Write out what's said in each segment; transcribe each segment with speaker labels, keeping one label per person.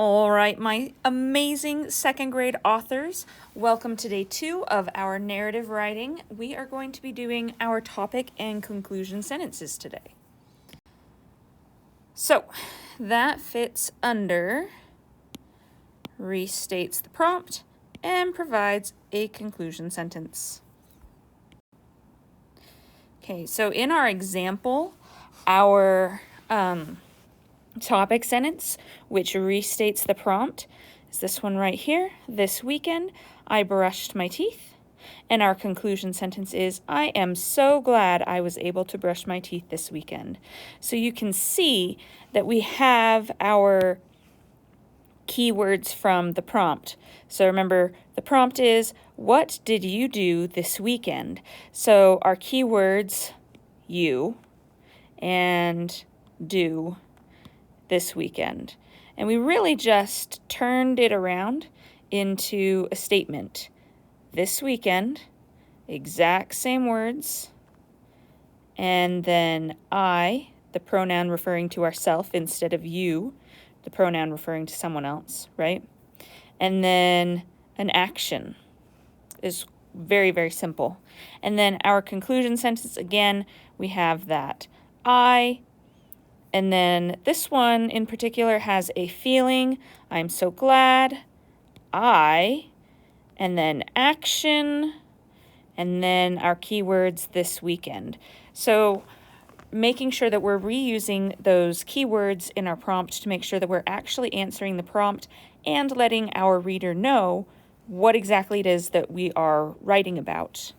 Speaker 1: All right, my amazing second grade authors, welcome to day 2 of our narrative writing. We are going to be doing our topic and conclusion sentences today. So that fits under restates the prompt and provides a conclusion sentence. Okay, so in our example, our topic sentence, which restates the prompt, is this one right here. This weekend, I brushed my teeth. And our conclusion sentence is, I am so glad I was able to brush my teeth this weekend. So you can see that we have our keywords from the prompt. So remember, the prompt is, what did you do this weekend? So our keywords, you and do this weekend. And we really just turned it around into a statement. This weekend, exact same words, and then I, the pronoun referring to ourself instead of you, the pronoun referring to someone else, right? And then an action is very, very simple. And then our conclusion sentence, again, we have that I, and then this one in particular has a feeling. I'm so glad. I, and then action, and then our keywords this weekend. So making sure that we're reusing those keywords in our prompt to make sure that we're actually answering the prompt and letting our reader know what exactly it is that we are writing about.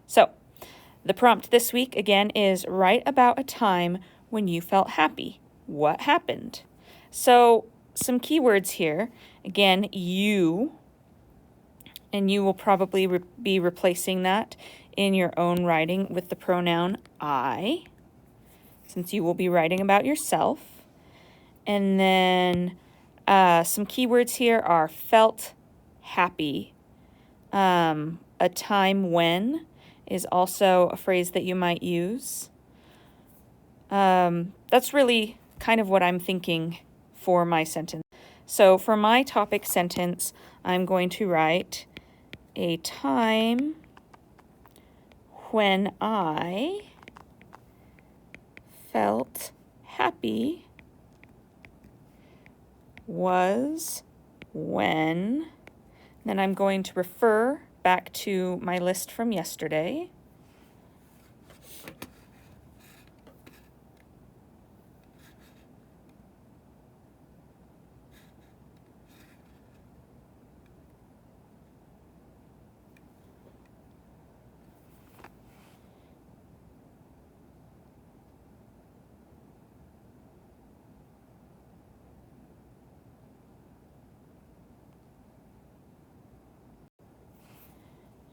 Speaker 1: So the prompt this week, again, is write about a time when you felt happy. What happened? So some keywords here. Again, you, and you will probably be replacing that in your own writing with the pronoun I, since you will be writing about yourself. And then some keywords here are felt happy. A time when is also a phrase that you might use. That's really kind of what I'm thinking for my sentence. So for my topic sentence, I'm going to write a time when I felt happy was when, then I'm going to refer back to my list from yesterday.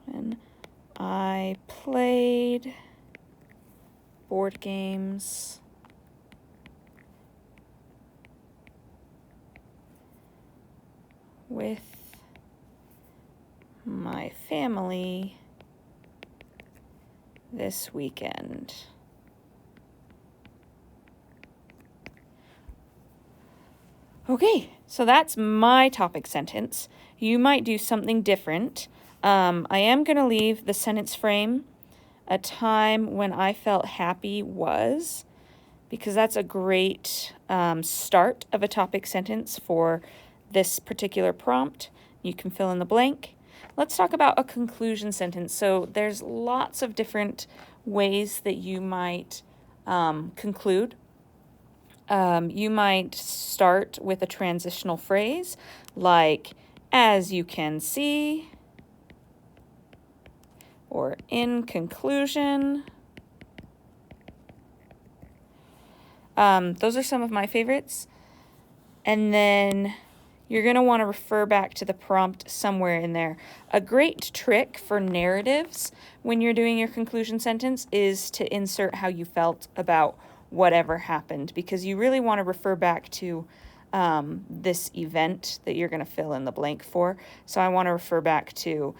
Speaker 1: When I played board games with my family this weekend. Okay, so that's my topic sentence. You might do something different. I am going to leave the sentence frame, a time when I felt happy was, because that's a great start of a topic sentence for this particular prompt. You can fill in the blank. Let's talk about a conclusion sentence. So there's lots of different ways that you might conclude. You might start with a transitional phrase like, as you can see, or in conclusion. Those are some of my favorites. And then you're going to want to refer back to the prompt somewhere in there. A great trick for narratives when you're doing your conclusion sentence is to insert how you felt about whatever happened, because you really want to refer back to this event that you're going to fill in the blank for. So I want to refer back to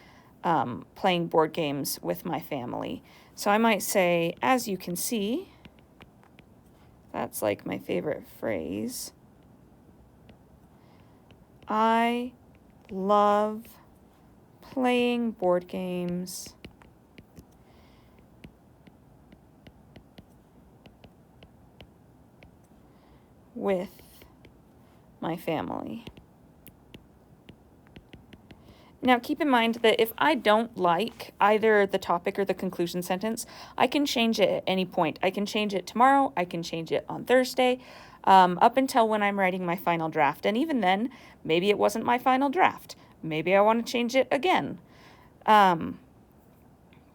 Speaker 1: playing board games with my family. So I might say, as you can see, that's like my favorite phrase. I love playing board games with my family. Now keep in mind that if I don't like either the topic or the conclusion sentence, I can change it at any point. I can change it tomorrow, I can change it on Thursday, up until when I'm writing my final draft. And even then, maybe it wasn't my final draft. Maybe I want to change it again.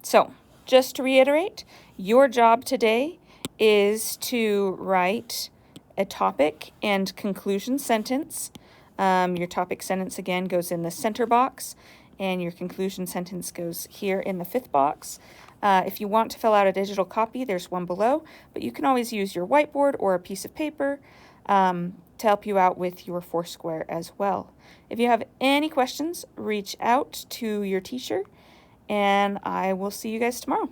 Speaker 1: So just to reiterate, your job today is to write a topic and conclusion sentence. Your topic sentence again goes in the center box, and your conclusion sentence goes here in the fifth box. If you want to fill out a digital copy, there's one below, but you can always use your whiteboard or a piece of paper to help you out with your Foursquare as well. If you have any questions, reach out to your teacher, and I will see you guys tomorrow.